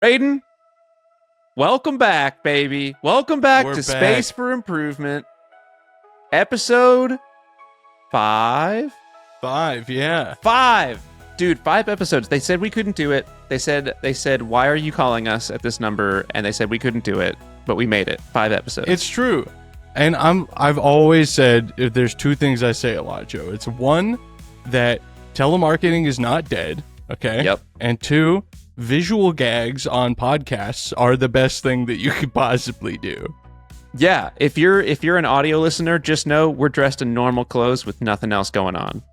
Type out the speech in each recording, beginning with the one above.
Braden, welcome back, baby. Welcome back We're to back. Space for Improvement, episode 5. 5, yeah. 5, dude. 5 episodes. They said we couldn't do it. They said, why are you calling us at this number? And they said we couldn't do it, but we made it. 5 episodes. It's true. And I've always said, if there's 2 things I say a lot, Joe. It's 1, that telemarketing is not dead, okay? Yep. And 2, visual gags on podcasts are the best thing that you could possibly do. Yeah. If you're an audio listener, just know we're dressed in normal clothes with nothing else going on.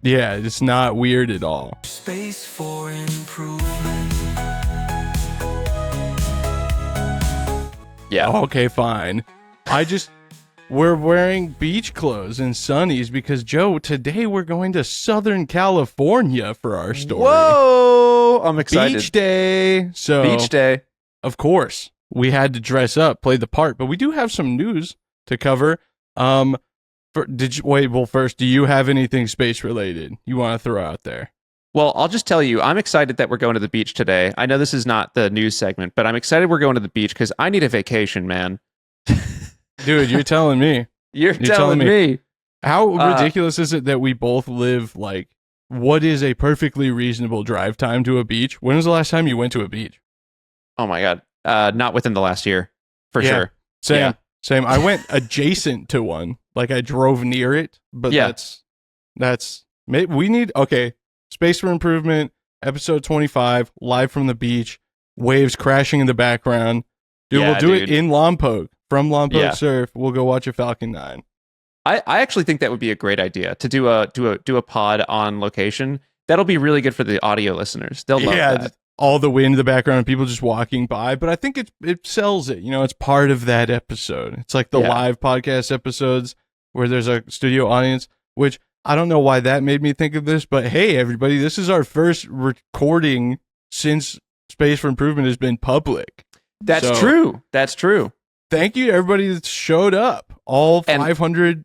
Yeah, it's not weird at all. Space for improvement. Yeah. Okay, fine. We're wearing beach clothes and sunnies because, Joe, today we're going to Southern California for our story. Whoa! I'm excited. Beach day. So, Beach day. of course, we had to dress up, play the part, but we do have some news to cover. First, do you have anything space related you want to throw out there? Well, I'll just tell you, I'm excited that we're going to the beach today. I know this is not the news segment, but I'm excited we're going to the beach because I need a vacation, man. Dude, you're telling me. You're telling me. How ridiculous is it that we both live, like, what is a perfectly reasonable drive time to a beach? When was the last time you went to a beach? Oh my God. Not within the last year, for sure. Same. I went adjacent to one. Like, I drove near it, but okay, Space for Improvement, episode 25, live from the beach, waves crashing in the background. Dude, we'll do it in Lompoc. From Lompoc Surf, we'll go watch a Falcon 9. I actually think that would be a great idea to do a pod on location. That'll be really good for the audio listeners. They'll love that. All the wind in the background, people just walking by. But I think it sells it. You know, it's part of that episode. It's like the live podcast episodes where there's a studio audience, which I don't know why that made me think of this. But hey, everybody, this is our first recording since Space for Improvement has been public. That's true. That's true. Thank you to everybody that showed up. All 800,000?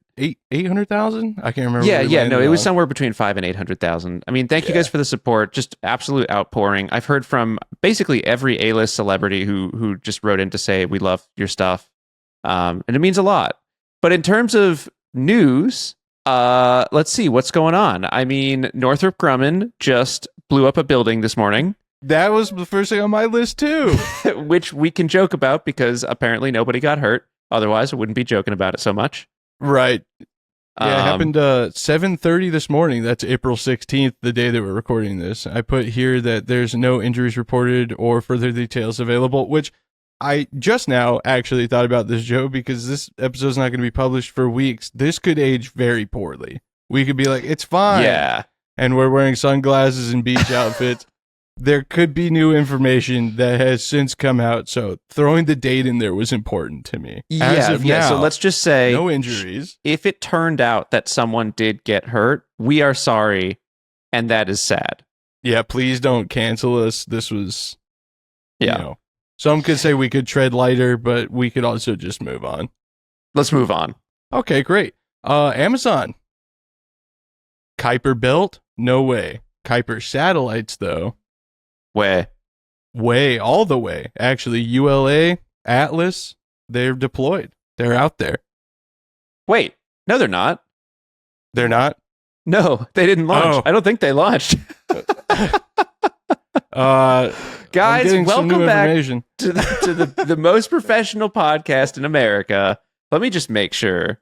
I can't remember. No, it was somewhere between 5 and 800,000. I mean, thank you guys for the support. Just absolute outpouring. I've heard from basically every A-list celebrity who just wrote in to say, we love your stuff. And it means a lot. But in terms of news, let's see what's going on. I mean, Northrop Grumman just blew up a building this morning. That was the first thing on my list, too. Which we can joke about because apparently nobody got hurt. Otherwise, I wouldn't be joking about it so much. Right. Yeah, it happened 7:30 this morning. That's April 16th, the day that we're recording this. I put here that there's no injuries reported or further details available, which I just now actually thought about this, Joe, because this episode's not going to be published for weeks. This could age very poorly. We could be like, it's fine. Yeah. And we're wearing sunglasses and beach outfits. There could be new information that has since come out, so throwing the date in there was important to me. As of now, so let's just say no injuries. If it turned out that someone did get hurt, we are sorry, and that is sad. Yeah, please don't cancel us. This was, some could say we could tread lighter, but we could also just move on. Let's move on. Okay, great. Amazon. Kuiper belt? No way. Kuiper satellites, though. Way, all the way. Actually, ULA, Atlas, they're deployed. They're out there. Wait, no, they're not. They're not? No, they didn't launch. I don't think they launched. Guys, welcome back to the most professional podcast in America. Let me just make sure.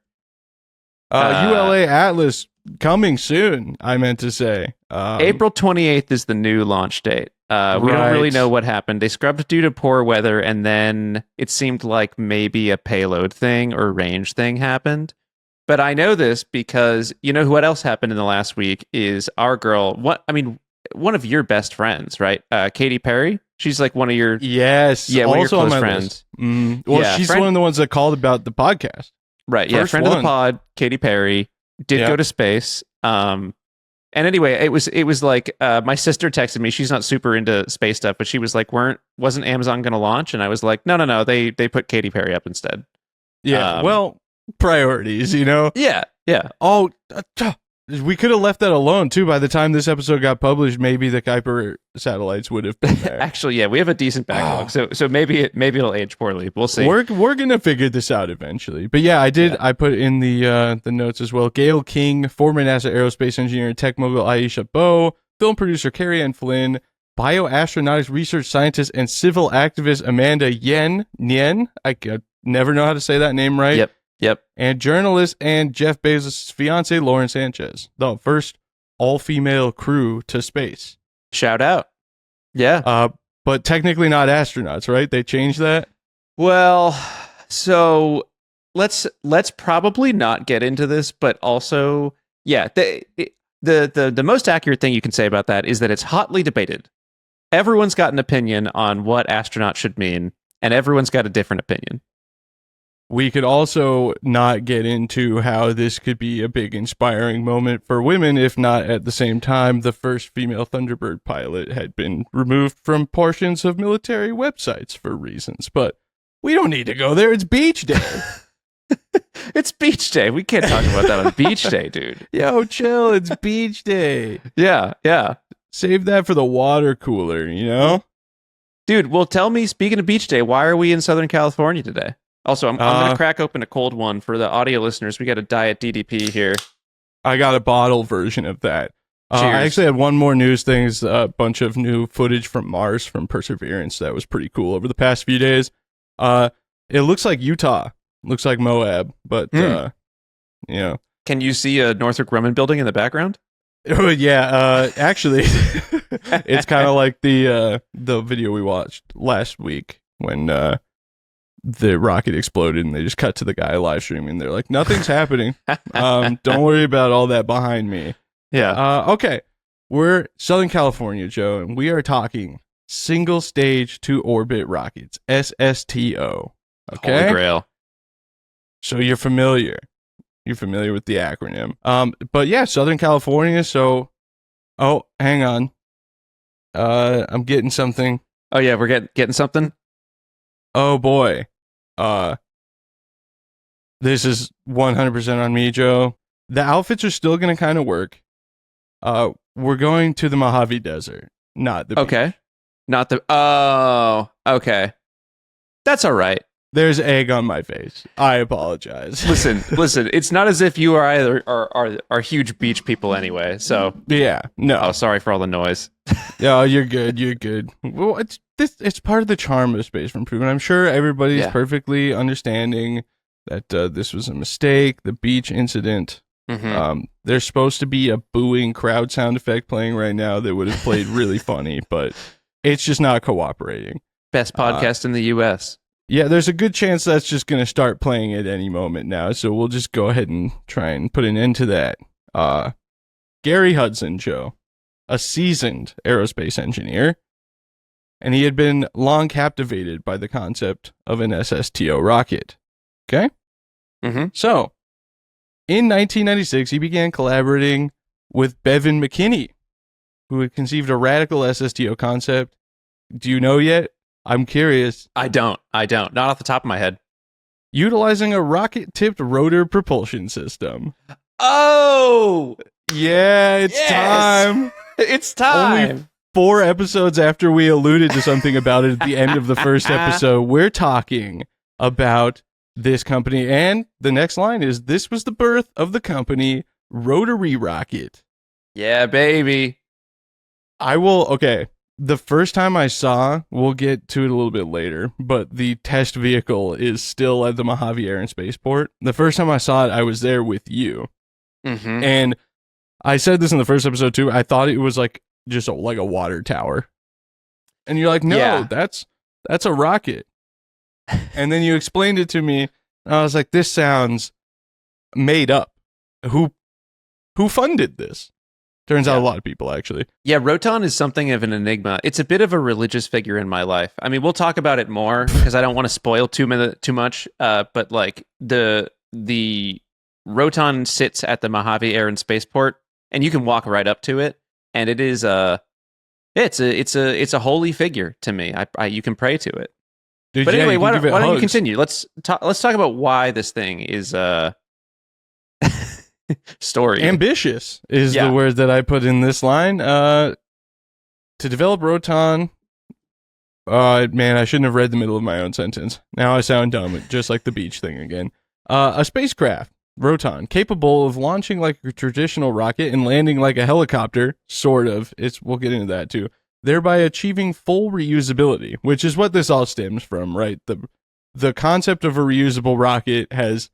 ULA Atlas coming soon, I meant to say. April 28th is the new launch date. We don't really know what happened. They scrubbed due to poor weather, and then it seemed like maybe a payload thing or range thing happened. But I know this because you know what else happened in the last week is our girl. One of your best friends, right? Katy Perry. She's like one of your one of your close friends. She's one of the ones that called about the podcast. Right. First friend of the pod, Katy Perry, did go to space. And anyway, it was like my sister texted me. She's not super into space stuff, but she was like, wasn't Amazon going to launch? And I was like, no. They put Katy Perry up instead. Yeah. Well, priorities, you know? Yeah. Oh, We could have left that alone too. By the time this episode got published, maybe the Kuiper satellites would have been there. Actually, yeah, we have a decent backlog, so maybe it'll age poorly. We'll see. We're gonna figure this out eventually. But yeah, I did. Yeah. I put in the notes as well. Gail King, former NASA aerospace engineer and tech mogul Aisha Bowe, film producer Carrie Ann Flynn, bioastronautics research scientist and civil activist Amanda Nien. I never know how to say that name right. Yep. And journalist and Jeff Bezos' fiance, Lauren Sanchez. The first all-female crew to space. Shout out. Yeah. But technically not astronauts, right? They changed that? Well, so let's probably not get into this, but also, yeah, the most accurate thing you can say about that is that it's hotly debated. Everyone's got an opinion on what astronaut should mean, and everyone's got a different opinion. We could also not get into how this could be a big inspiring moment for women if not at the same time the first female Thunderbird pilot had been removed from portions of military websites for reasons. But we don't need to go there. It's beach day. It's beach day. We can't talk about that on beach day, dude. Yo, chill. It's beach day. Yeah. Save that for the water cooler, you know? Dude, well, tell me, speaking of beach day, why are we in Southern California today? Also, I'm going to crack open a cold one for the audio listeners. We got a Diet DDP here. I got a bottle version of that. Cheers. I actually had one more news thing. Is a bunch of new footage from Mars from Perseverance that was pretty cool over the past few days. It looks like Utah. Looks like Moab, but you know. Can you see a Northrop Grumman building in the background? Oh yeah, actually, it's kind of like the video we watched last week when the rocket exploded and they just cut to the guy live streaming. They're like, nothing's happening. Don't worry about all that behind me. Yeah. Okay. We're Southern California, Joe, and we are talking single stage to orbit rockets, SSTO. Okay. Holy Grail. So you're familiar. You're familiar with the acronym. But yeah, Southern California. So, hang on. I'm getting something. Oh yeah, we're getting something. Oh boy. This is 100% on me, Joe. The outfits are still going to kind of work. We're going to the Mojave Desert, not the okay. beach. Not the oh, okay. That's all right. There's egg on my face. I apologize. Listen. It's not as if you are either are huge beach people anyway. So yeah, no. Oh, sorry for all the noise. No, you're good. You're good. Well, it's part of the charm of Space for Improvement. I'm sure everybody's perfectly understanding that this was a mistake. The beach incident. Mm-hmm. There's supposed to be a booing crowd sound effect playing right now that would have played really funny, but it's just not cooperating. Best podcast in the U.S. Yeah, there's a good chance that's just going to start playing at any moment now, so we'll just go ahead and try and put an end to that. Gary Hudson, Joe, a seasoned aerospace engineer, and he had been long captivated by the concept of an SSTO rocket. Okay? Mm-hmm. So, in 1996, he began collaborating with Bevan McKinney, who had conceived a radical SSTO concept. Do you know yet? I'm curious. I don't. Not off the top of my head. Utilizing a rocket-tipped rotor propulsion system. Oh! Yeah, it's time. It's time. Only 4 episodes after we alluded to something about it at the end of the first episode, we're talking about this company. And the next line is, this was the birth of the company Rotary Rocket. Yeah, baby. Okay. The first time I saw, we'll get to it a little bit later, but the test vehicle is still at the Mojave Air and Spaceport. The first time I saw it, I was there with you. Mm-hmm. And I said this in the first episode too. I thought it was like just like a water tower. And you're like, no, that's a rocket. And then you explained it to me. And I was like, this sounds made up. Who funded this? Turns out a lot of people, actually. Yeah, Roton is something of an enigma. It's a bit of a religious figure in my life. I mean, we'll talk about it more because I don't want to spoil too much. But like the Roton sits at the Mojave Air and Spaceport, and you can walk right up to it, and it is it's a holy figure to me. You can pray to it. Dude, but anyway, why don't you hugs. continue? Let's talk about why this thing is Story. Ambitious is the word that I put in this line. To develop Roton. Man, I shouldn't have read the middle of my own sentence. Now I sound dumb, just like the beach thing again. A spacecraft, Roton, capable of launching like a traditional rocket and landing like a helicopter, sort of. We'll get into that too. Thereby achieving full reusability, which is what this all stems from, right? The concept of a reusable rocket has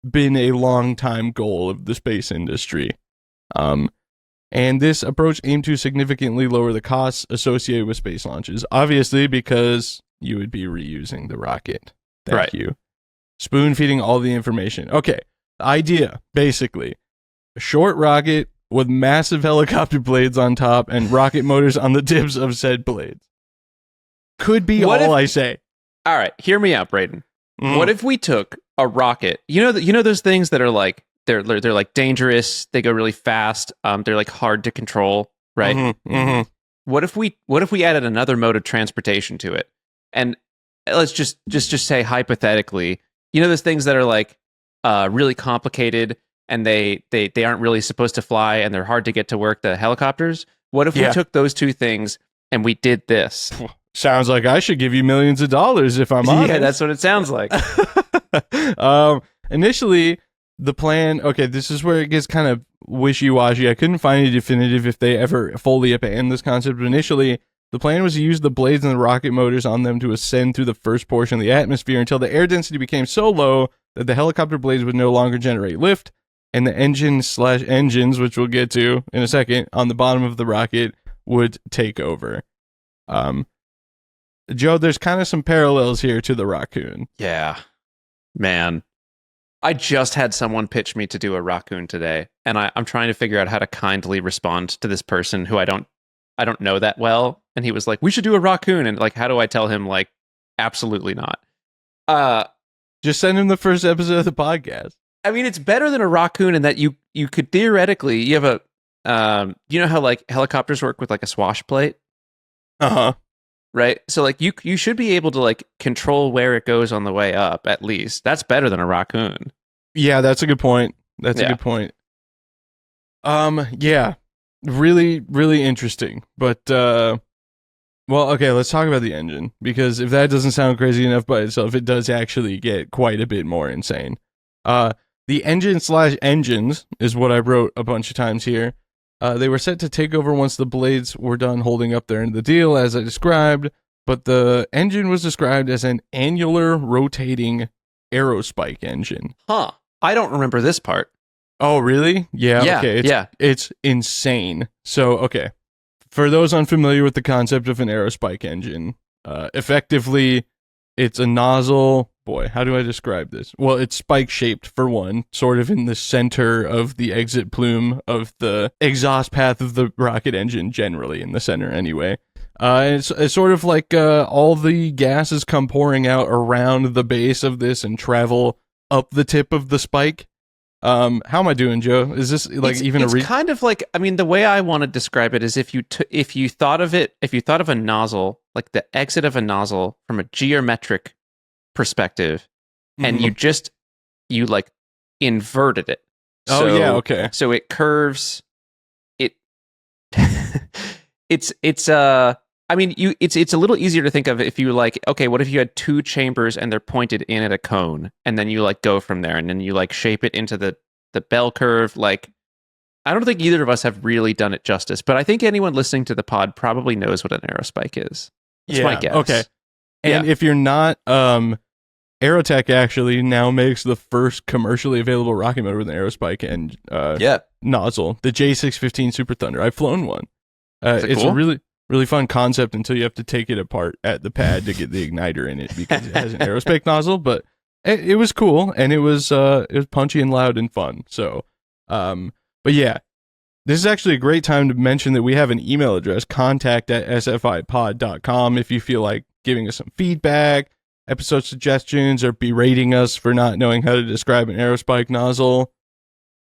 been a long time goal of the space industry. And this approach aimed to significantly lower the costs associated with space launches, obviously because you would be reusing the rocket. Thank you. Spoon feeding all the information. Okay, the idea, basically, a short rocket with massive helicopter blades on top and rocket motors on the tips of said blades. Could be I say. All right, hear me out, Braden. What if we took a rocket? You know those things that are like they're like dangerous. They go really fast. They're like hard to control, right? What if we added another mode of transportation to it? And let's just say hypothetically, you know those things that are like really complicated and they aren't really supposed to fly and they're hard to get to work. The helicopters. What if we took those two things and we did this? Sounds like I should give you millions of dollars if I'm honest. Yeah, that's what it sounds like. Initially, the plan, okay, this is where it gets kind of wishy-washy. I couldn't find a definitive if they ever fully abandoned this concept, but initially, the plan was to use the blades and the rocket motors on them to ascend through the first portion of the atmosphere until the air density became so low that the helicopter blades would no longer generate lift, and the engines, which we'll get to in a second, on the bottom of the rocket would take over. Joe, there's kind of some parallels here to the Raccoon. Yeah, man. I just had someone pitch me to do a Raccoon today, and I'm trying to figure out how to kindly respond to this person who I don't know that well. And he was like, "We should do a Raccoon," and like, how do I tell him like, absolutely not? Just send him the first episode of the podcast. I mean, it's better than a Raccoon in that you could theoretically you have a you know how like helicopters work with like a swash plate. Right? So like you should be able to like control where it goes on the way up, at least. That's better than a Raccoon. Yeah, that's a good point. A good point. Yeah. Really, really interesting. But well, okay, let's talk about the engine. Because if that doesn't sound crazy enough by itself, it does actually get quite a bit more insane. The engines is what I wrote a bunch of times here. They were set to take over once the blades were done holding up their end of the deal, as I described, but the engine was described as an annular rotating aerospike engine. Huh. I don't remember this part. Oh, really? Yeah, okay. It's insane. So, okay. For those unfamiliar with the concept of an aerospike engine, effectively, it's a nozzle. Boy, how do I describe this? Well, it's spike-shaped, for one, sort of in the center of the exit plume of the exhaust path of the rocket engine, generally, in the center anyway. It's sort of like all the gases come pouring out around the base of this and travel up the tip of the spike. How am I doing, Joe? Is this like it's kind of like, I mean, the way I want to describe it is if you thought of a nozzle, like the exit of a nozzle from a geometric perspective, and you like inverted it. So, yeah, okay. So it curves. It's I mean, it's a little easier to think of if you like, okay, what if you had two chambers and they're pointed in at a cone, and then you like go from there, and then you like shape it into the bell curve. Like, I don't think either of us have really done it justice, but I think anyone listening to the pod probably knows what an aerospike is. That's my guess. Okay. And if you're not, Aerotech actually now makes the first commercially available rocket motor with an aerospike and nozzle, the J615 Super Thunder. I've flown one. It's a really, really fun concept until you have to take it apart at the pad to get the igniter in it because it has an aerospike nozzle. But it was cool, and it was punchy and loud and fun. So, but yeah, this is actually a great time to mention that we have an email address, contact@sfipod.com, if you feel like giving us some feedback, episode suggestions, or berating us for not knowing how to describe an aerospike nozzle.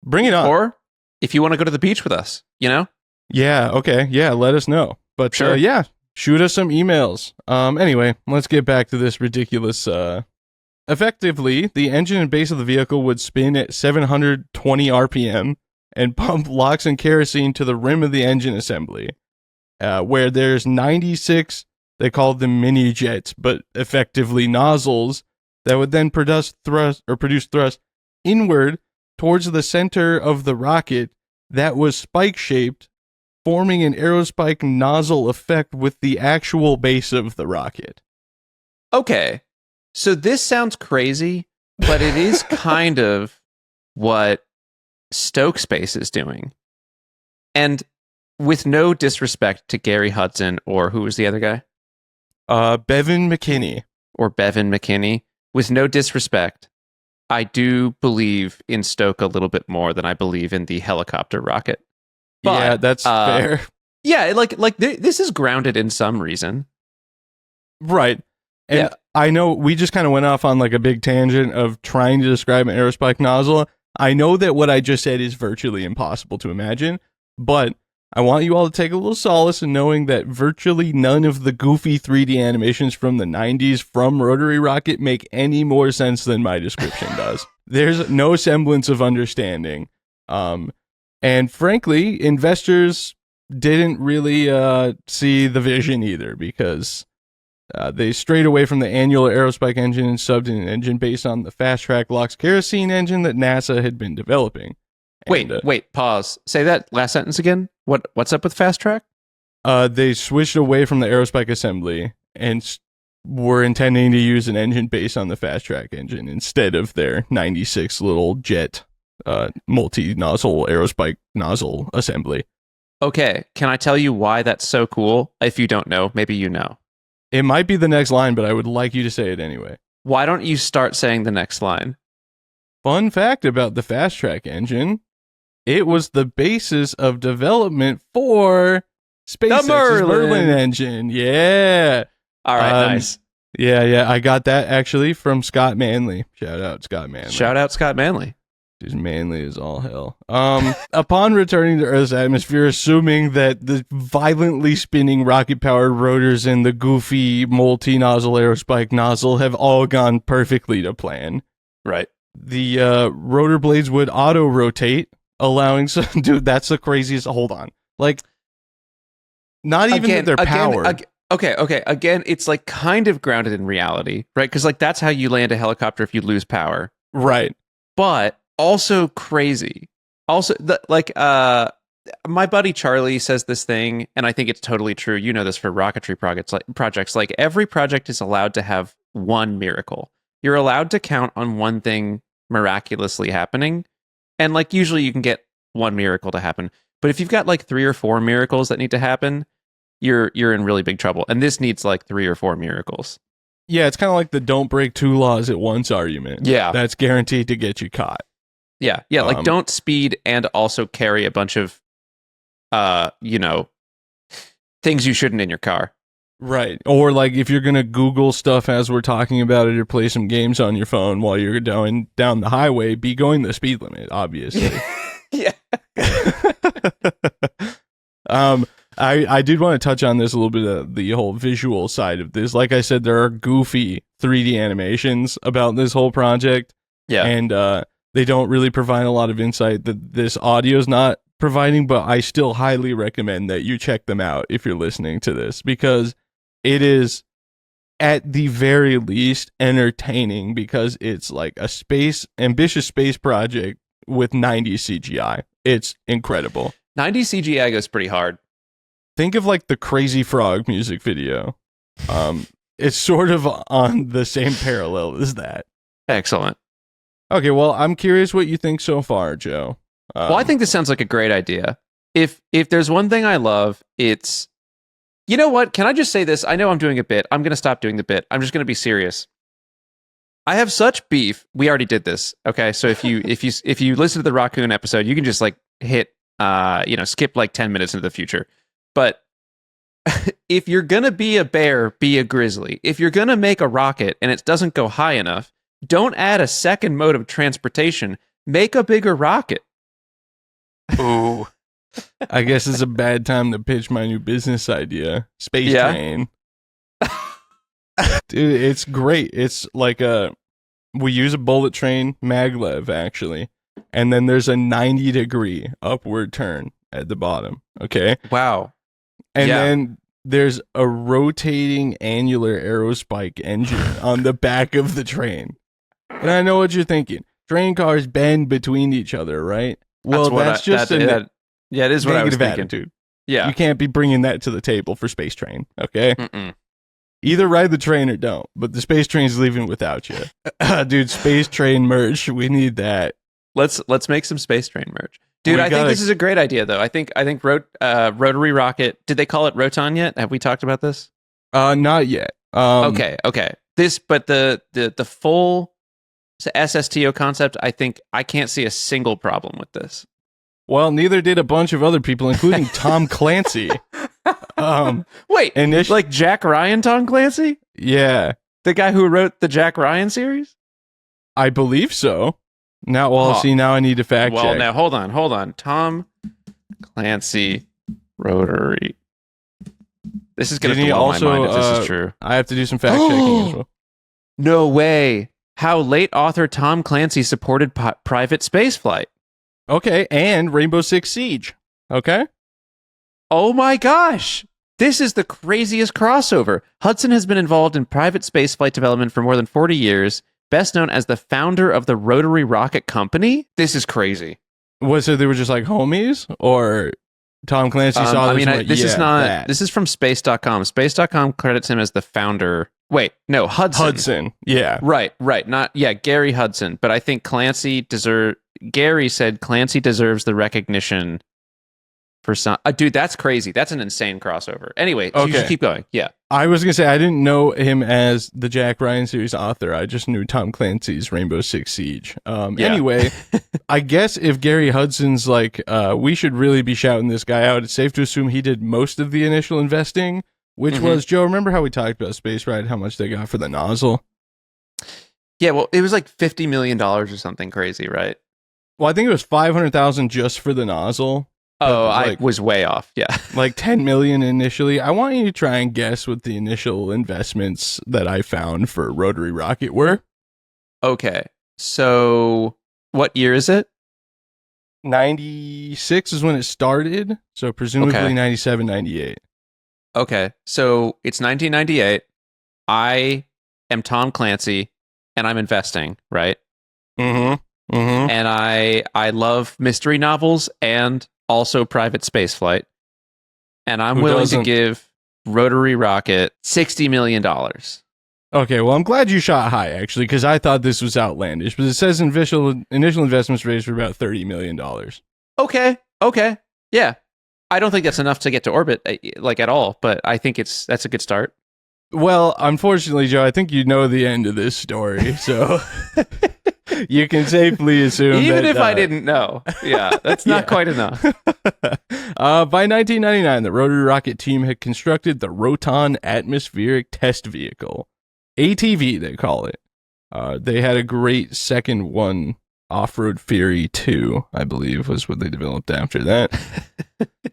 Bring it on. Or if you want to go to the beach with us, you know? Yeah, okay. Yeah, let us know. But sure. Yeah, shoot us some emails. Anyway, let's get back to this ridiculous effectively, the engine and base of the vehicle would spin at 720 RPM and pump LOX and kerosene to the rim of the engine assembly, where there's 96, they call them mini jets, but effectively nozzles that would then produce thrust inward towards the center of the rocket that was spike-shaped, forming an aerospike nozzle effect with the actual base of the rocket. Okay, so this sounds crazy, but it is kind of what BPS.Space is doing. And with no disrespect to Gary Hudson or who was the other guy? Bevan McKinney. Or Bevan McKinney. With no disrespect, I do believe in Stoke a little bit more than I believe in the helicopter rocket. But, yeah, that's fair. Yeah, this is grounded in some reason. Right. And yeah. I know we just kind of went off on like a big tangent of trying to describe an aerospike nozzle. I know that what I just said is virtually impossible to imagine, but I want you all to take a little solace in knowing that virtually none of the goofy 3D animations from the 90s from Rotary Rocket make any more sense than my description does. There's no semblance of understanding. And frankly, investors didn't really see the vision either, because they strayed away from the annual aerospike engine and subbed in an engine based on the fast-track LOX kerosene engine that NASA had been developing. Wait, pause. Say that last sentence again. What's up with fast track? They switched away from the aerospike assembly and were intending to use an engine based on the fast track engine instead of their 96 little jet multi-nozzle aerospike nozzle assembly. Okay, can I tell you why that's so cool? If you don't know, maybe you know. It might be the next line, but I would like you to say it anyway. Why don't you start saying the next line? Fun fact about the fast track engine. It was the basis of development for SpaceX's Merlin engine. Yeah. All right, nice. Yeah. I got that actually from Scott Manley. Shout out Scott Manley. He's manly as all hell. Upon returning to Earth's atmosphere, assuming that the violently spinning rocket-powered rotors and the goofy multi-nozzle aerospike nozzle have all gone perfectly to plan. Right. The rotor blades would auto-rotate, allowing some... Dude, that's the craziest... Hold on. Like, not even that they're powered. Okay. Again, it's like kind of grounded in reality, right? Because like that's how you land a helicopter if you lose power. Right. But also crazy. Also, my buddy Charlie says this thing, and I think it's totally true. You know this for rocketry projects. Like every project is allowed to have one miracle. You're allowed to count on one thing miraculously happening, and like usually you can get one miracle to happen. But if you've got like 3 or 4 miracles that need to happen, you're in really big trouble. And this needs like 3 or 4 miracles. Yeah, it's kind of like the don't break 2 laws at once argument. Yeah. That's guaranteed to get you caught. Yeah, like don't speed and also carry a bunch of, things you shouldn't in your car. Right. Or like if you're going to Google stuff as we're talking about it or play some games on your phone while you're going down the highway, be going the speed limit, obviously. Yeah. I did want to touch on this a little bit of the whole visual side of this. Like I said, there are goofy 3D animations about this whole project. Yeah. And they don't really provide a lot of insight that this audio is not providing, but I still highly recommend that you check them out if you're listening to this, because it is at the very least entertaining, because it's like a ambitious space project with 90s CGI. It's incredible. 90s CGI goes pretty hard. Think of like the Crazy Frog music video. It's sort of on the same parallel as that. Excellent. Okay, well, I'm curious what you think so far, Joe. Well, I think this sounds like a great idea. If there's one thing I love, it's... You know what? Can I just say this? I know I'm doing a bit. I'm going to stop doing the bit. I'm just going to be serious. I have such beef. We already did this. Okay, so if you listen to the Raccoon episode, you can just like hit skip like 10 minutes into the future. But if you're going to be a bear, be a grizzly. If you're going to make a rocket and it doesn't go high enough, don't add a second mode of transportation. Make a bigger rocket. Ooh. I guess it's a bad time to pitch my new business idea. Space train. Dude, it's great. It's like We use a bullet train maglev, actually. And then there's a 90-degree upward turn at the bottom. Okay. Wow. And then there's a rotating annular aerospike engine on the back of the train. And I know what you're thinking. Train cars bend between each other, right? Well, that's just it is what I was thinking. Attitude. Yeah. You can't be bringing that to the table for Space Train, okay? Mm-mm. Either ride the train or don't, but the Space Train's leaving without you. Dude, Space Train merch, we need that. Let's make some Space Train merch. Dude, I think this is a great idea, though. I think Rotary Rocket, did they call it Roton yet? Have we talked about this? Not yet. Okay. But the full SSTO concept, I can't see a single problem with this. Well, neither did a bunch of other people, including Tom Clancy. Wait, like Jack Ryan Tom Clancy? Yeah. The guy who wrote the Jack Ryan series? I believe so. Now, now I need to fact check. Well, now, hold on. Tom Clancy Rotary. This is going to blow my mind if this is true. I have to do some fact checking as well. No way. How late author Tom Clancy supported private space flight. Okay, and Rainbow Six Siege. Okay. Oh my gosh. This is the craziest crossover. Hudson has been involved in private spaceflight development for more than 40 years, best known as the founder of the Rotary Rocket Company. This is crazy. So they were just like homies? Or Tom Clancy saw this? This is from Space.com. Space.com credits him as the founder. Wait, no, Hudson. Yeah. Right. Gary Hudson. But I think Gary said Clancy deserves the recognition for some. Dude, that's crazy. That's an insane crossover. Anyway, you should keep going. Yeah. I was going to say, I didn't know him as the Jack Ryan series author. I just knew Tom Clancy's Rainbow Six Siege. Anyway, I guess if Gary Hudson's like, we should really be shouting this guy out, it's safe to assume he did most of the initial investing, which was, Joe, remember how we talked about Space Ride, how much they got for the nozzle? Yeah, well, it was like $50 million or something crazy, right? Well, I think it was $500,000 just for the nozzle. Oh, I was way off. Yeah. Like $10 million initially. I want you to try and guess what the initial investments that I found for Rotary Rocket were. Okay. So what year is it? 96 is when it started. So presumably 97, 98. Okay. So it's 1998. I am Tom Clancy and I'm investing, right? Mm-hmm. Mm-hmm. And I love mystery novels and also private spaceflight. And I'm willing to give Rotary Rocket $60 million. Okay, well, I'm glad you shot high, actually, because I thought this was outlandish. But it says initial investments raised for about $30 million. Okay. Yeah. I don't think that's enough to get to orbit, like, at all. But I think that's a good start. Well, unfortunately, Joe, I think you know the end of this story, so you can safely assume even if I didn't know. Yeah, that's not quite enough. By 1999, the Rotary Rocket team had constructed the Roton Atmospheric Test Vehicle, ATV, they call it. They had a great second one, Off-Road Fury 2, I believe, was what they developed after that.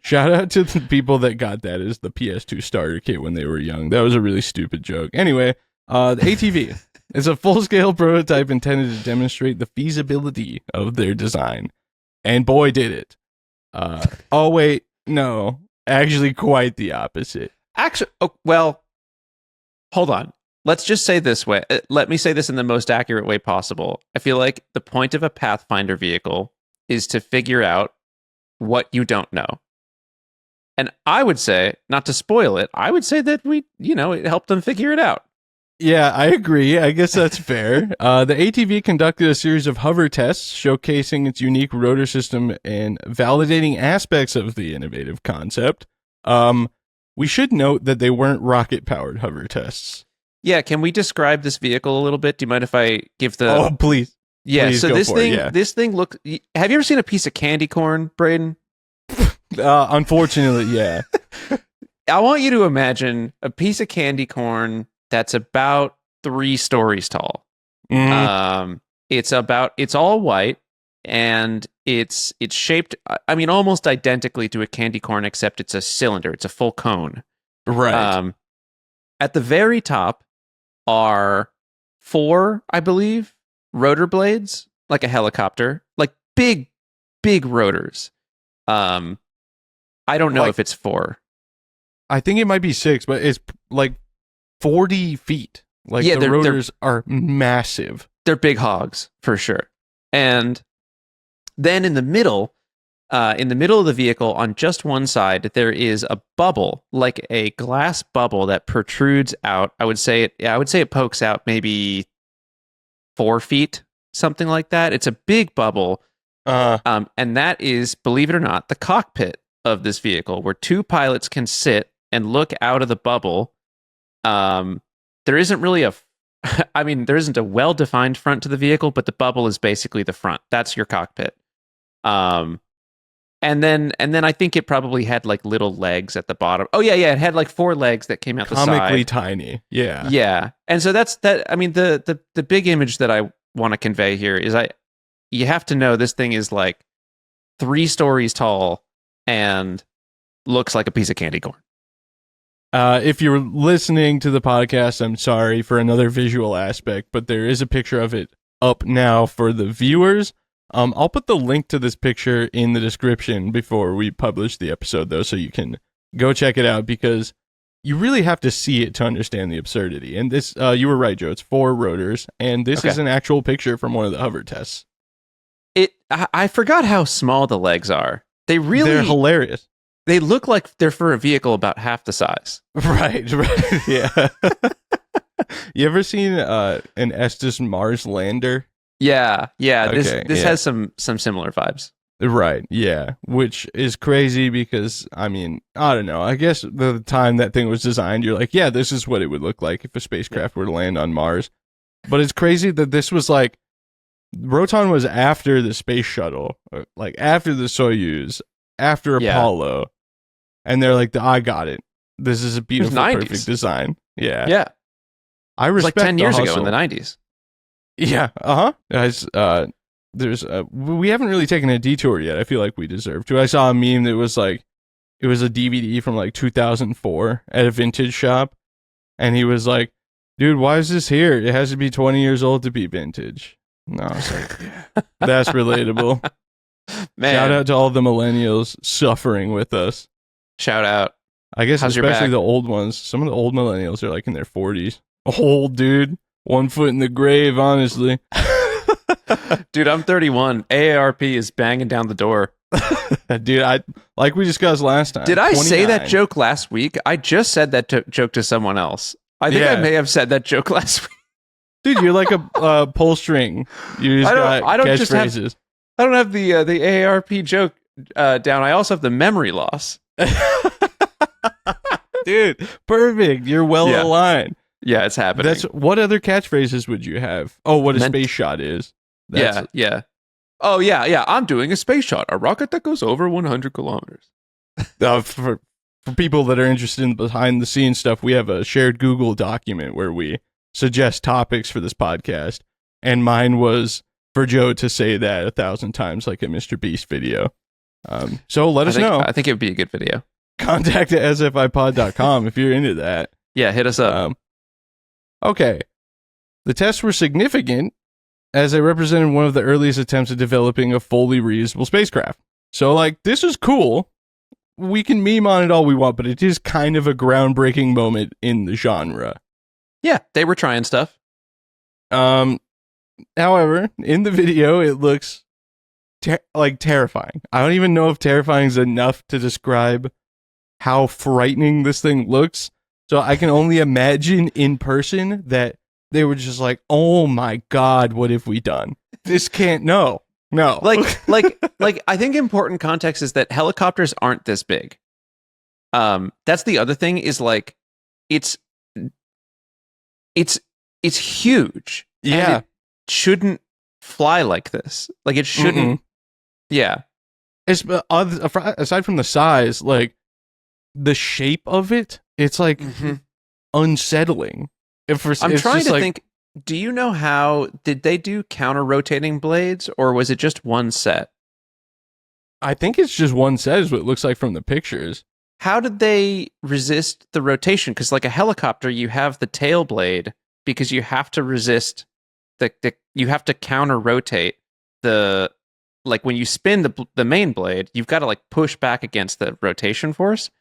Shout out to the people that got that as the PS2 starter kit when they were young. That was a really stupid joke. Anyway, the ATV is a full-scale prototype intended to demonstrate the feasibility of their design. And boy, did it. Oh, wait, no. Actually, quite the opposite. Actually, well, hold on. Let's just say this way. Let me say this in the most accurate way possible. I feel like the point of a Pathfinder vehicle is to figure out what you don't know. And I would say, not to spoil it, I would say that it helped them figure it out. Yeah, I agree. I guess that's fair. The ATV conducted a series of hover tests showcasing its unique rotor system and validating aspects of the innovative concept. We should note that they weren't rocket-powered hover tests. Yeah, can we describe this vehicle a little bit? Do you mind if I give the... Oh, please. Yeah, please so this thing looks... Have you ever seen a piece of candy corn, Braden? Unfortunately, yeah. I want you to imagine a piece of candy corn that's about 3 stories tall. Mm. It's all white, and it's shaped, I mean, almost identically to a candy corn, except it's a cylinder. It's a full cone. Right. At the very top are 4, I believe, rotor blades, like a helicopter, like big rotors. I don't know if it's 4. I think it might be 6, but it's like 40 feet. Like the rotors are massive. They're big hogs for sure. And then in the middle of the vehicle, on just one side, there is a bubble, like a glass bubble that protrudes out. I would say it pokes out maybe 4 feet, something like that. It's a big bubble. And that is, believe it or not, the cockpit of this vehicle, where 2 pilots can sit and look out of the bubble. There isn't really there isn't a well-defined front to the vehicle, but the bubble is basically the front. That's your cockpit. And then I think it probably had like little legs at the bottom. Oh yeah, it had like 4 legs that came out the side. Comically tiny. Yeah. Yeah. And so that's that. I mean, the big image that I want to convey here is you have to know this thing is like 3 stories tall and looks like a piece of candy corn. If you're listening to the podcast, I'm sorry for another visual aspect, but there is a picture of it up now for the viewers. I'll put the link to this picture in the description before we publish the episode, though, so you can go check it out, because you really have to see it to understand the absurdity. And this, you were right, Joe. It's 4 rotors, and this is an actual picture from one of the hover tests. I forgot how small the legs are. They're hilarious. They look like they're for a vehicle about half the size. Right, yeah. You ever seen an Estes Mars lander? Yeah. This has some similar vibes. Right, yeah. Which is crazy because, I mean, I don't know. I guess the time that thing was designed, you're like, yeah, this is what it would look like if a spacecraft were to land on Mars. But it's crazy that this was like, Roton was after the space shuttle, like after the Soyuz, after Apollo. And they're like, I got it. This is a beautiful, perfect design. Yeah. Yeah. I respect like 10 years hustle. ago in the 90s. Yeah. Guys, we haven't really taken a detour yet. I feel like we deserve to. I saw a meme that was like, it was a DVD from like 2004 at a vintage shop. And he was like, dude, why is this here? It has to be 20 years old to be vintage. No, I was like, that's relatable. Man. Shout out to all the millennials suffering with us. Shout out. I guess especially the old ones. Some of the old millennials are like in their 40s. Old dude. 1 foot in the grave, honestly. Dude, I'm 31. AARP is banging down the door. Dude, like we discussed last time. Did I say that joke last week? I just said that joke to someone else. I think I may have said that joke last week. Dude, you're like a pull string. You just got catchphrases. I don't have the AARP joke down. I also have the memory loss. Dude, perfect. You're well aligned. Yeah, it's happening. What other catchphrases would you have? Oh, what a space shot is. Yeah. Oh, yeah. I'm doing a space shot. A rocket that goes over 100 kilometers. For people that are interested in behind the scenes stuff, we have a shared Google document where we suggest topics for this podcast. And mine was for Joe to say that 1,000 times like a Mr. Beast video. So let us know. I think it would be a good video. Contact at sfipod.com if you're into that. Yeah, hit us up. Okay. The tests were significant as they represented one of the earliest attempts at developing a fully reusable spacecraft. So, like, this is cool. We can meme on it all we want, but it is kind of a groundbreaking moment in the genre. Yeah, they were trying stuff. However, in the video, it looks terrifying. I don't even know if terrifying is enough to describe how frightening this thing looks. So I can only imagine in person that they were just like, oh my God, what have we done? This can't, no. Like, I think important context is that helicopters aren't this big. That's the other thing is like, it's huge. Yeah. And it shouldn't fly like this. Like it shouldn't. Yeah. Aside from the size, like the shape of it, it's like unsettling. I'm trying to think, do you know how, did they do counter-rotating blades or was it just one set? I think it's just one set is what it looks like from the pictures. How did they resist the rotation? Because like a helicopter, you have the tail blade because you have to resist the you have to counter rotate when you spin the main blade, you've got to like push back against the rotation force.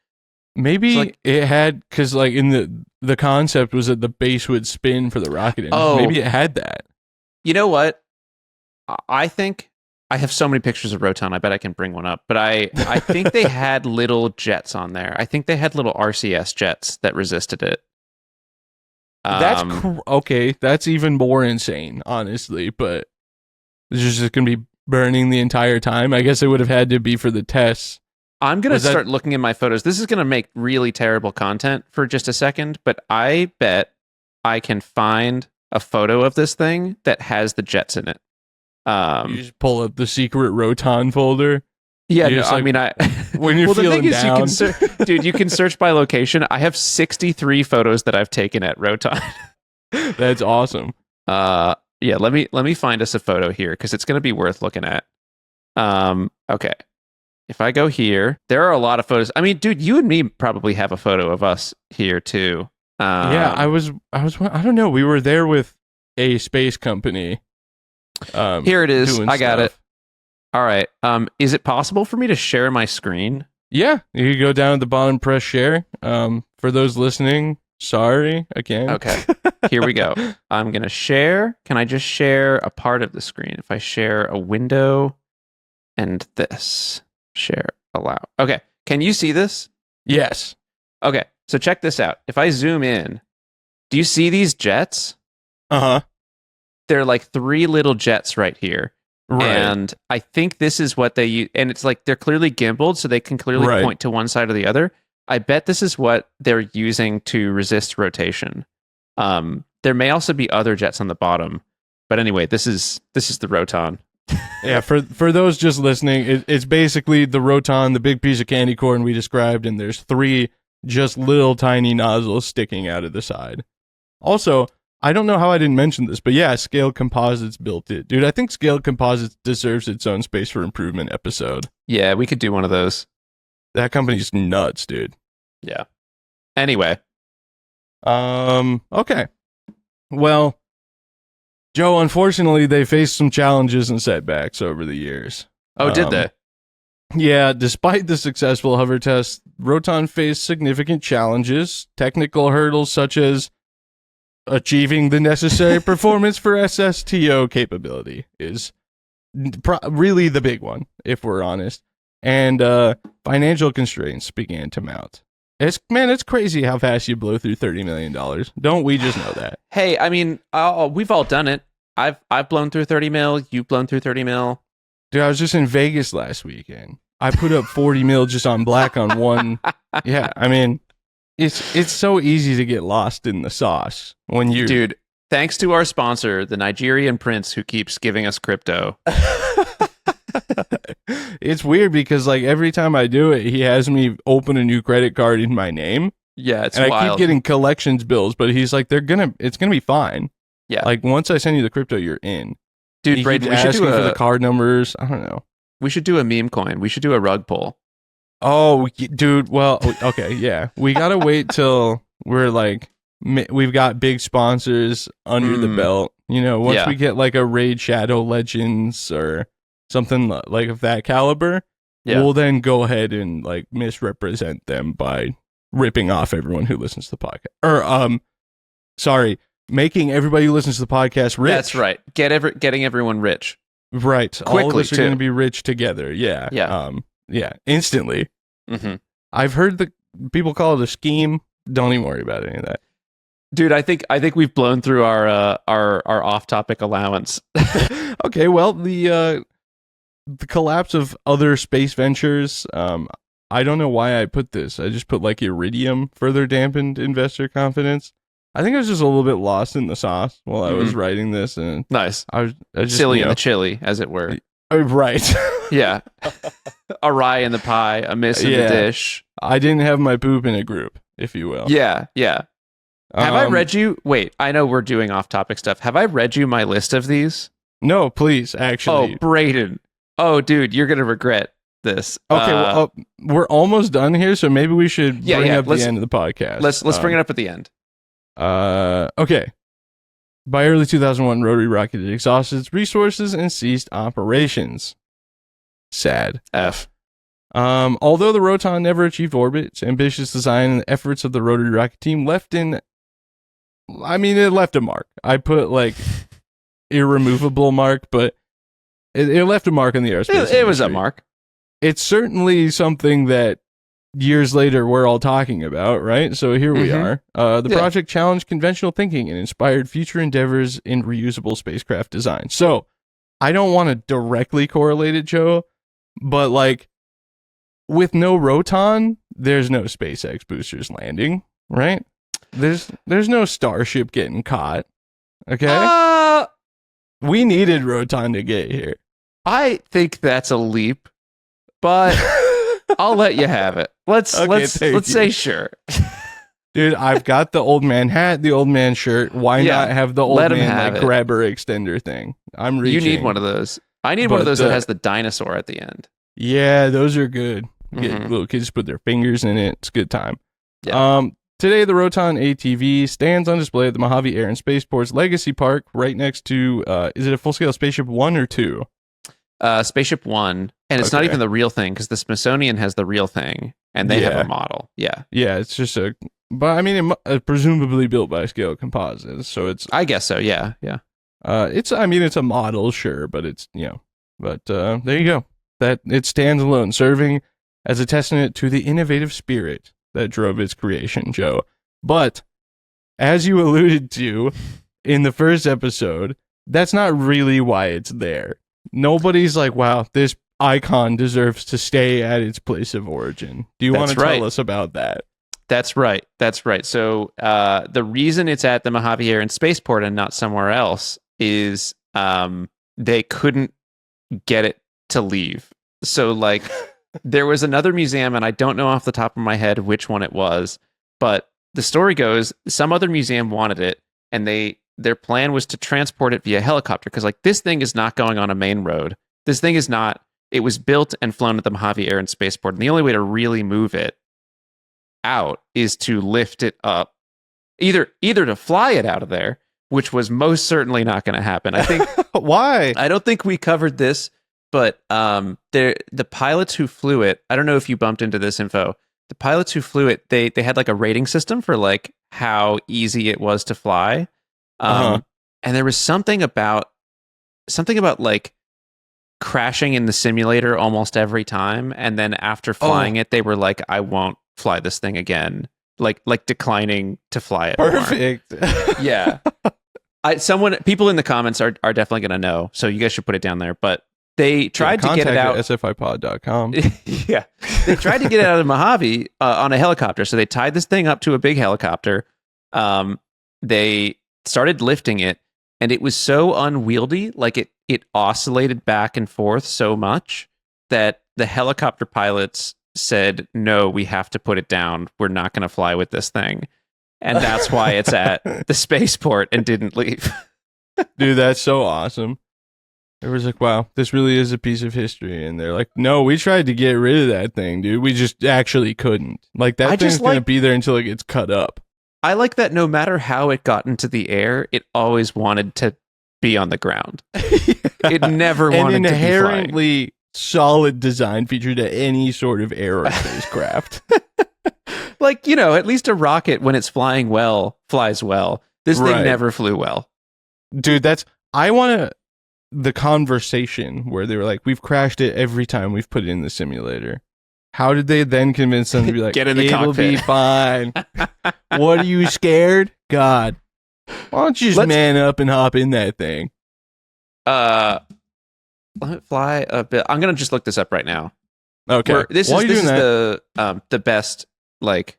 Maybe it had, because like in the concept was that the base would spin for the rocket engine. Oh, maybe it had that. You know what? I think I have so many pictures of Roton. I bet I can bring one up. But I think they had little jets on there. I think they had little RCS jets that resisted it. Okay. That's even more insane, honestly. But it's just going to be burning the entire time. I guess it would have had to be for the tests. I'm going to start looking at my photos. This is going to make really terrible content for just a second, but I bet I can find a photo of this thing that has the jets in it. You just pull up the secret Roton folder. Yeah, no, I mean, when you're feeling down, dude, you can search by location. I have 63 photos that I've taken at Roton. That's awesome. Yeah, let me find us a photo here because it's going to be worth looking at. Okay. If I go here, there are a lot of photos. I mean, dude, you and me probably have a photo of us here too. Yeah, I don't know. We were there with a space company. Here it is. I got it. All right. Is it possible for me to share my screen? Yeah, you can go down at the bottom, press share. For those listening, sorry again. Okay. Here we go. I'm gonna share. Can I just share a part of the screen? If I share a window and this. Share, allow. Okay, can you see this? Yes. Okay, so check this out. If I zoom in, do you see these jets? Uh-huh. They're like 3 little jets right here. Right. And I think this is what they use. And it's like they're clearly gimbaled, so they can clearly point to one side or the other. I bet this is what they're using to resist rotation. There may also be other jets on the bottom. But anyway, this is the Roton. Yeah, for those just listening, it's basically the Roton, the big piece of candy corn we described, and there's 3 just little tiny nozzles sticking out of the side. Also, I don't know how I didn't mention this, but yeah, Scale Composites built it. Dude, I think Scale Composites deserves its own Space for Improvement episode. Yeah, we could do one of those. That company's nuts, dude. Yeah. Anyway. Okay. Well, Joe, unfortunately, they faced some challenges and setbacks over the years. Oh, did they? Yeah, despite the successful hover test, Roton faced significant challenges, technical hurdles such as achieving the necessary performance for SSTO capability is really the big one, if we're honest. And financial constraints began to mount. It's crazy how fast you blow through $30 million. Don't we just know that? Hey, I mean, we've all done it. I've blown through 30 mil. You've blown through 30 mil. Dude, I was just in Vegas last weekend. I put up 40 mil just on black on one. Yeah, I mean, it's so easy to get lost in the sauce when you. Dude, thanks to our sponsor, the Nigerian prince who keeps giving us crypto. It's weird because like every time I do it, he has me open a new credit card in my name. Yeah, it's and wild. I keep getting collections bills, but he's like, it's gonna be fine. Yeah, like once I send you the crypto, you're in. Dude, Braden, we should do for the card numbers. I don't know. We should do a meme coin. We should do a rug pull. Oh, dude. Well, okay, yeah. We gotta wait till we're like we've got big sponsors under the belt. You know, once we get like a Raid Shadow Legends or something like of that caliber, we'll then go ahead and like misrepresent them by ripping off everyone who listens to the podcast. Or making everybody who listens to the podcast rich. That's right. Getting everyone rich. Right. Quickly, all of us are going to be rich together. Yeah. Yeah. Yeah. Instantly. Mm-hmm. I've heard the people call it a scheme. Don't even worry about any of that. Dude, I think we've blown through our off-topic allowance. Okay, well, the collapse of other space ventures. I don't know why I put this. I just put like Iridium further dampened investor confidence. I think I was just a little bit lost in the sauce while I was writing this, and nice. I was just, silly in the chili, as it were. Right. Yeah. Awry in the pie, a miss in the dish. I didn't have my poop in a group, if you will. Yeah, yeah. Have I read you? Wait, I know we're doing off-topic stuff. Have I read you my list of these? No, please, actually. Oh, Braden. Oh, dude, you're going to regret this. Okay, well, we're almost done here, so maybe we should bring up the end of the podcast. Let's bring it up at the end. Okay. By early 2001, Rotary Rocket had exhausted its resources and ceased operations. Sad. F. Although the Roton never achieved orbit, its ambitious design and the efforts of the Rotary Rocket team it left a mark. I put like irremovable mark, but it left a mark on the aerospace. It was a mark. It's certainly something that years later we're all talking about, right? So here we are. The project challenged conventional thinking and inspired future endeavors in reusable spacecraft design. So I don't want to directly correlate it, Joe, but like with no Roton, there's no SpaceX boosters landing, right? There's no Starship getting caught. Okay? We needed Roton to get here. I think that's a leap, but I'll let you have it. Let's say sure. Dude, I've got the old man hat, the old man shirt. Why not have the old man like grabber extender thing? I'm reaching. You need one of those. I need one of those that has the dinosaur at the end. Yeah, those are good. Little kids put their fingers in it. It's a good time. Yeah. Today, the Roton ATV stands on display at the Mojave Air and Spaceport's Legacy Park, right next to. Is it a full-scale Spaceship 1 or 2? Spaceship 1, and it's not even the real thing because the Smithsonian has the real thing, and they have a model. Yeah, it's just presumably built by Scale Composites, so it's. I guess so. Yeah. It's a model, sure, but it's but there you go. That it stands alone, serving as a testament to the innovative spirit that drove its creation, Joe. But as you alluded to in the first episode, that's not really why it's there. Nobody's like, wow, this icon deserves to stay at its place of origin. Do you want to tell us about that? That's right. So the reason it's at the Mojave Air and Spaceport and not somewhere else is they couldn't get it to leave. So like there was another museum, and I don't know off the top of my head which one it was, but the story goes some other museum wanted it, and their plan was to transport it via helicopter because like this thing is not going on a main road. This thing is not. It was built and flown at the Mojave Air and Spaceport, and the only way to really move it out is to lift it up, either to fly it out of there, which was most certainly not going to happen. I think. Why? I don't think we covered this, but the pilots who flew it. I don't know if you bumped into this info. The pilots who flew it, they had like a rating system for like how easy it was to fly. And there was something about like crashing in the simulator almost every time, and then after flying it, they were like, "I won't fly this thing again," like declining to fly it. Perfect. Yeah. People in the comments are definitely gonna know, so you guys should put it down there. But they tried to get it out. sfipod.com. Yeah, they tried to get it out of Mojave on a helicopter. So they tied this thing up to a big helicopter. They started lifting it, and it was so unwieldy, like it oscillated back and forth so much that the helicopter pilots said, "No, we have to put it down. We're not going to fly with this thing." And that's why it's at the spaceport and didn't leave. Dude, that's so awesome. It was like, wow, this really is a piece of history. And they're like, no, we tried to get rid of that thing, dude. We just actually couldn't. Like, that thing's going to be there until it gets cut up. I like that no matter how it got into the air, it always wanted to be on the ground. It never wanted to be flying. An inherently solid design feature to any sort of aerospace craft. Like, at least a rocket, when it's flying well, flies well. This thing never flew well. Dude, I want the conversation where they were like, we've crashed it every time we've put it in the simulator. How did they then convince them to be like, get in the it'll cockpit. Be fine? What are you scared? God. Why don't you just man up and hop in that thing? Let it fly a bit. I'm going to just look this up right now. Okay. This is the best, like,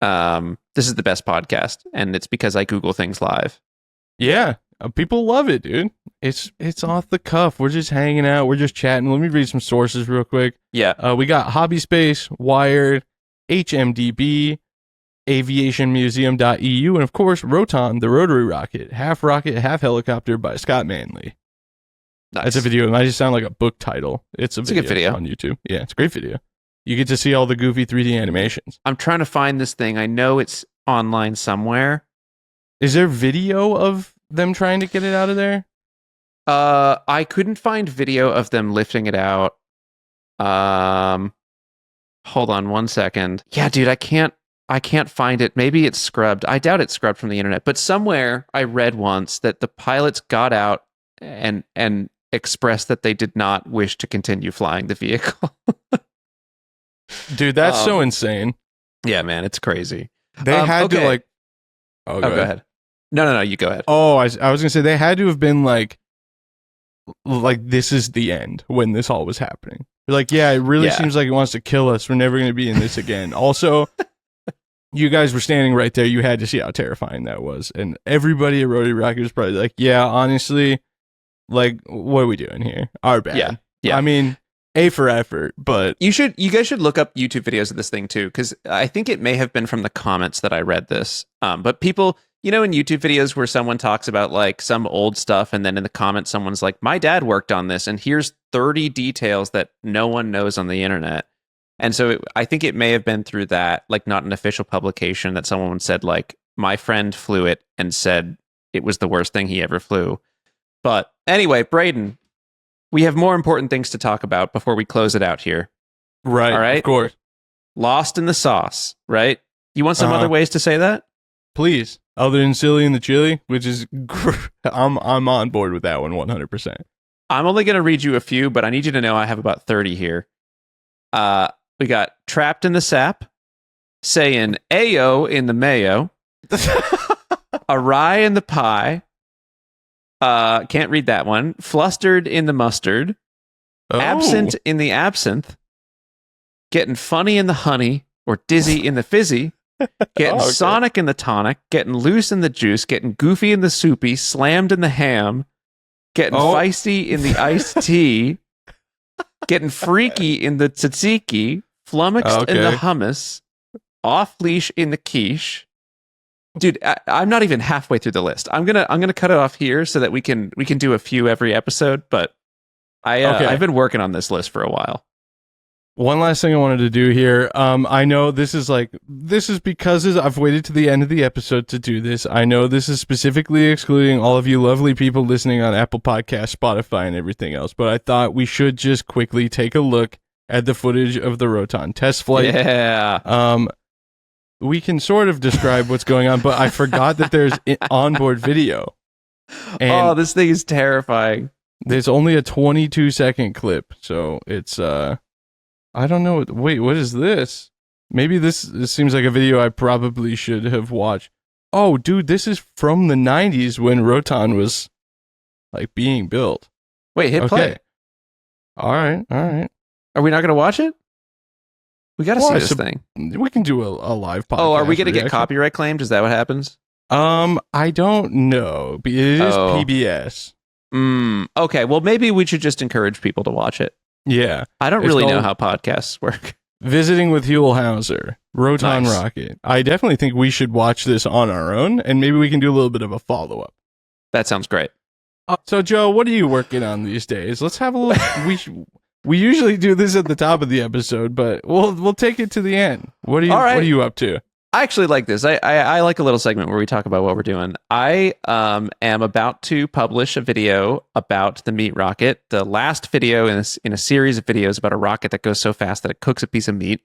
this is the best podcast, and it's because I Google things live. Yeah. People love it, dude. It's off the cuff. We're just hanging out. We're just chatting. Let me read some sources real quick. Yeah. We got Hobby Space, Wired, HMDB, aviationmuseum.eu, and of course, Roton, the Rotary Rocket, half helicopter by Scott Manley. Nice. That's a video. It might just sound like a book title. It's a good video on YouTube. Yeah, it's a great video. You get to see all the goofy 3D animations. I'm trying to find this thing. I know it's online somewhere. Is there video of them trying to get it out of there? I couldn't find video of them lifting it out. Hold on one second. Yeah, dude, I can't find it. Maybe it's scrubbed. I doubt it's scrubbed from the internet. But somewhere I read once that the pilots got out and expressed that they did not wish to continue flying the vehicle. Dude, that's so insane. Yeah, man, it's crazy. They had to like. Oh, go ahead. No, you go ahead. Oh, I was gonna say they had to have been like this is the end when this all was happening. Like, yeah, it really seems like it wants to kill us. We're never going to be in this again. Also, you guys were standing right there. You had to see how terrifying that was. And everybody at Rotary Rocket was probably like, yeah, honestly, like, what are we doing here? Our bad. Yeah. I mean, A for effort, but you guys should look up YouTube videos of this thing too, because I think it may have been from the comments that I read this. But people, in YouTube videos where someone talks about like some old stuff, and then in the comments someone's like, my dad worked on this, and here's 30 details that no one knows on the internet. And so I think it may have been through that, like not an official publication, that someone said like, my friend flew it and said it was the worst thing he ever flew. But anyway, Braden, we have more important things to talk about before we close it out here. Right. All right. Of course. Lost in the sauce, right? You want some other ways to say that? Please. Other than silly in the chili, which is, I'm on board with that one 100%. I'm only going to read you a few, but I need you to know I have about 30 here. We got trapped in the sap, saying Ayo in the mayo, awry in the pie. Can't read that one. Flustered in the mustard, absent in the absinthe, getting funny in the honey, or dizzy in the fizzy. Getting Sonic in the tonic, getting loose in the juice, getting goofy in the soupy, slammed in the ham, getting feisty in the iced tea, getting freaky in the tzatziki, flummoxed in the hummus, off leash in the quiche. Dude, I'm not even halfway through the list. I'm gonna cut it off here so that we can do a few every episode. But I've been working on this list for a while. One last thing I wanted to do here. I know this is because I've waited to the end of the episode to do this. I know this is specifically excluding all of you lovely people listening on Apple Podcasts, Spotify, and everything else. But I thought we should just quickly take a look at the footage of the Roton test flight. Yeah. We can sort of describe what's going on, but I forgot that there's onboard video. And this thing is terrifying. There's only a 22-second clip, so it's I don't know. Wait, what is this? Maybe this seems like a video I probably should have watched. Oh, dude, this is from the 90s when Roton was like being built. Wait, hit play. All right. Are we not going to watch it? We got to see this thing. We can do a live podcast. Oh, are we going to get copyright claimed? Is that what happens? I don't know. It is PBS. Okay, well, maybe we should just encourage people to watch it. Yeah. I don't really know how podcasts work. Visiting with Huell Hauser, Roton Rocket. I definitely think we should watch this on our own, and maybe we can do a little bit of a follow-up. That sounds great. So, Joe, what are you working on these days? Let's have a look. We usually do this at the top of the episode, but we'll take it to the end. What are you up to? I actually like this. I like a little segment where we talk about what we're doing. I am about to publish a video about the meat rocket, the last video in a series of videos about a rocket that goes so fast that it cooks a piece of meat,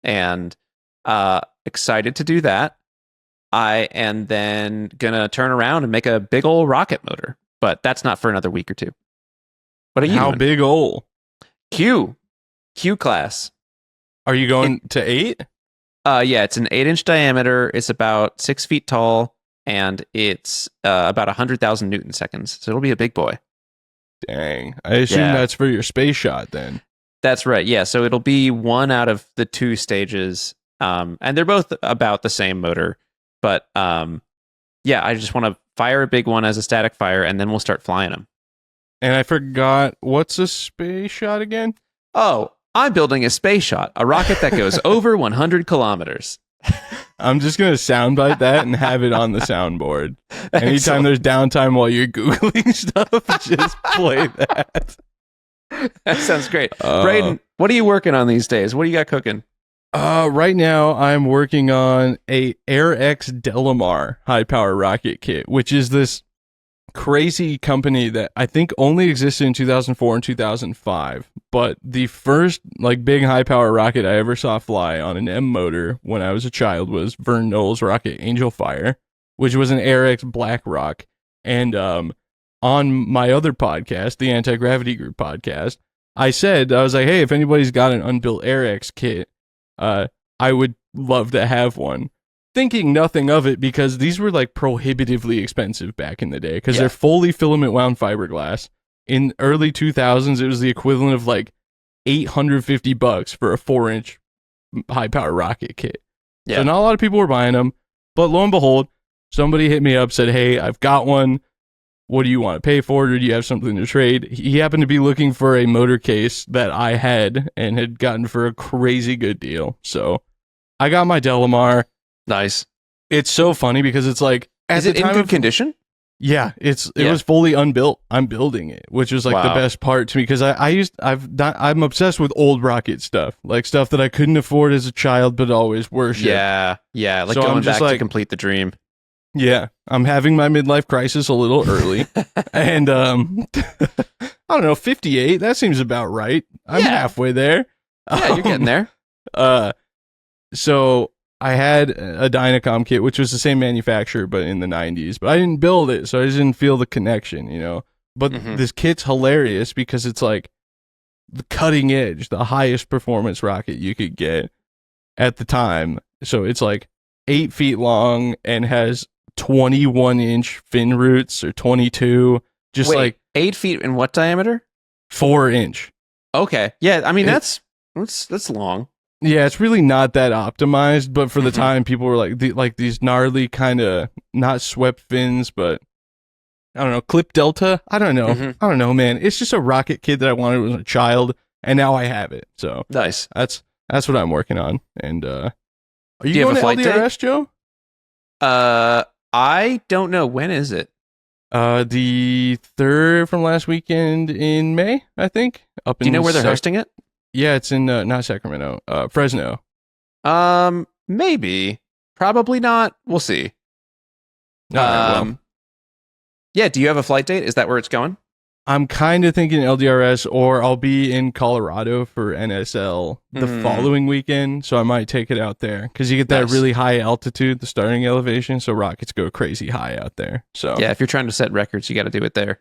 and excited to do that. I am then gonna turn around and make a big old rocket motor, but that's not for another week or two. What are you How doing? Big old? Q class. Are you going to 8? Yeah, it's an 8-inch diameter. It's about 6 feet tall, and it's about 100,000 Newton seconds. So it'll be a big boy. Dang. I assume that's for your space shot then. That's right. Yeah. So it'll be one out of the 2 stages. And they're both about the same motor. But yeah, I just want to fire a big one as a static fire, and then we'll start flying them. And I forgot, what's a space shot again? Oh, I'm building a space shot, a rocket that goes over 100 kilometers. I'm just going to soundbite that and have it on the soundboard. Anytime there's downtime while you're Googling stuff, just play that. That sounds great. Braden, what are you working on these days? What do you got cooking? Right now I'm working on a AirX Delamar high power rocket kit, which is this crazy company that I think only existed in 2004 and 2005. But the first like big high power rocket I ever saw fly on an M motor when I was a child was Vern Knoll's rocket Angel Fire, which was an AirX BlackRock. And on my other podcast, the Anti-Gravity Group podcast, I was like, hey, if anybody's got an unbuilt AirX kit, I would love to have one. Thinking nothing of it because these were like prohibitively expensive back in the day because they're fully filament wound fiberglass. In early 2000s, it was the equivalent of like $850 for a 4-inch high power rocket kit. Yeah. So not a lot of people were buying them, but lo and behold, somebody hit me up, said, hey, I've got one. What do you want to pay for it, or do you have something to trade? He happened to be looking for a motor case that I had and had gotten for a crazy good deal. So I got my Delamar. Nice. It's so funny because it's like... Is it in good condition? Yeah, it was fully unbuilt. I'm building it, which was like the best part to me because I'm obsessed with old rocket stuff, like stuff that I couldn't afford as a child but always worshipped. Yeah, like so going back to complete the dream. Yeah, I'm having my midlife crisis a little early, and I don't know, 58. That seems about right. I'm halfway there. Yeah, you're getting there. So I had a Dynacom kit, which was the same manufacturer, but in the 90s. But I didn't build it, so I just didn't feel the connection, you know. But this kit's hilarious because it's like the cutting edge, the highest performance rocket you could get at the time. So it's like 8 feet long and has 21-inch fin roots or 22. Just like 8 feet in what diameter? 4-inch. Okay. Yeah, I mean that's long. Yeah, it's really not that optimized, but for the time, people were like these gnarly kind of not swept fins, but I don't know, clip delta. I don't know. I don't know, man. It's just a rocket kit that I wanted when I was a child, and now I have it. So nice. That's what I'm working on. And are you Do you going have a flight to LDRS, Joe? I don't know. When is it? The 3rd from last weekend in May, I think. Do you know where they're hosting it? Yeah, it's in not Sacramento, Fresno. Maybe, probably not. We'll see. Yeah. Do you have a flight date? Is that where it's going? I'm kind of thinking LDRS, or I'll be in Colorado for NSL the following weekend, so I might take it out there because you get that really high altitude, the starting elevation, so rockets go crazy high out there. So yeah, if you're trying to set records, you got to do it there.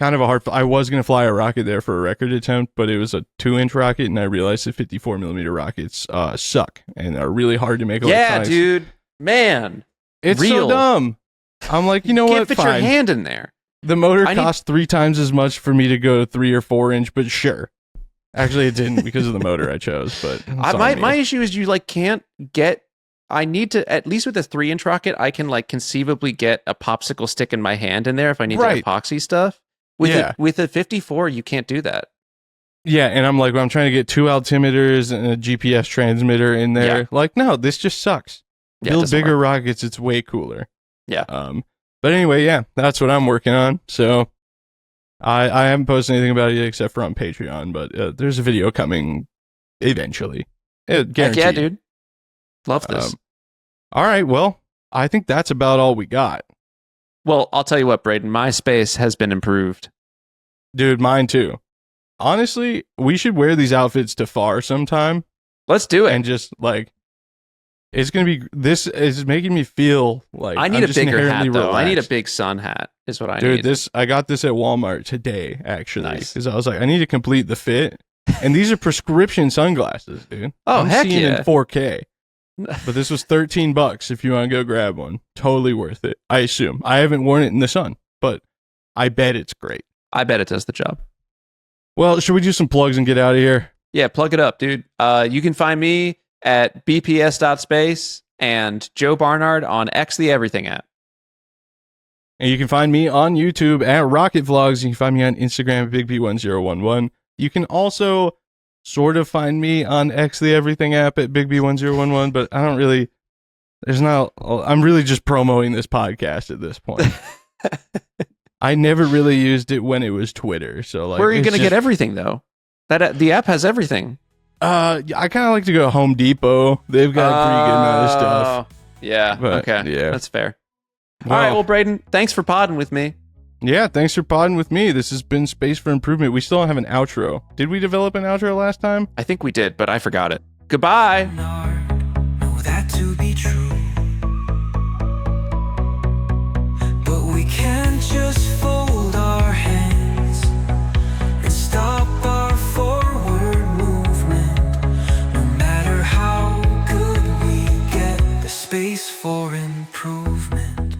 Kind of a hard. I was gonna fly a rocket there for a record attempt, but it was a 2-inch rocket, and I realized that 54mm rockets suck and are really hard to make. Yeah, dude, man, it's so dumb. I'm like, you know what? Can't fit your hand in there. The motor cost 3 times as much for me to go 3 or 4-inch, but sure. Actually, it didn't because of the motor I chose. But my issue is you like can't get. I need to, at least with a 3-inch rocket, I can like conceivably get a popsicle stick in my hand in there if I need to epoxy stuff. With a 54, you can't do that. Yeah, and I'm like, I'm trying to get 2 altimeters and a GPS transmitter in there. Yeah. Like, no, this just sucks. Build bigger rockets, it's way cooler. Yeah. But anyway, yeah, that's what I'm working on. So I haven't posted anything about it yet except for on Patreon, but there's a video coming eventually. Guaranteed. Yeah, dude. Love this. All right, well, I think that's about all we got. Well, I'll tell you what, Braden, my space has been improved. Dude, mine too. Honestly, we should wear these outfits to FAR sometime. Let's do it. And just like, it's going to be, this is making me feel like I need a bigger hat, though. Relaxed. I need a big sun hat is what I need. Dude, I got this at Walmart today, actually. Because I was like, I need to complete the fit. And these are prescription sunglasses, dude. Oh, heck yeah. In 4K. But this was $13 if you want to go grab one. Totally worth it, I assume. I haven't worn it in the sun, but I bet it's great. I bet it does the job. Well, should we do some plugs and get out of here? Yeah, plug it up, dude. You can find me at BPS.Space and Joe Barnard on X the Everything app. And you can find me on YouTube at Rocket Vlogs. You can find me on Instagram at BigB1011. You can also sort of find me on X the Everything app at BigB1011, but I don't really, I'm really just promoting this podcast at this point. I never really used it when it was Twitter. So like, where are you going to get everything though? The app has everything. I kind of like to go to Home Depot. They've got a pretty good amount of stuff. Yeah. But, okay. yeah. That's fair. Well, All right. Well, Braden, thanks for podding with me. Yeah, thanks for podding with me. This has been Space for Improvement. We still don't have an outro. Did we develop an outro last time? I think we did, but I forgot it. Goodbye. Know that to be true, but we can't just fold our hands and stop our forward movement. No matter how good we get, the space for improvement.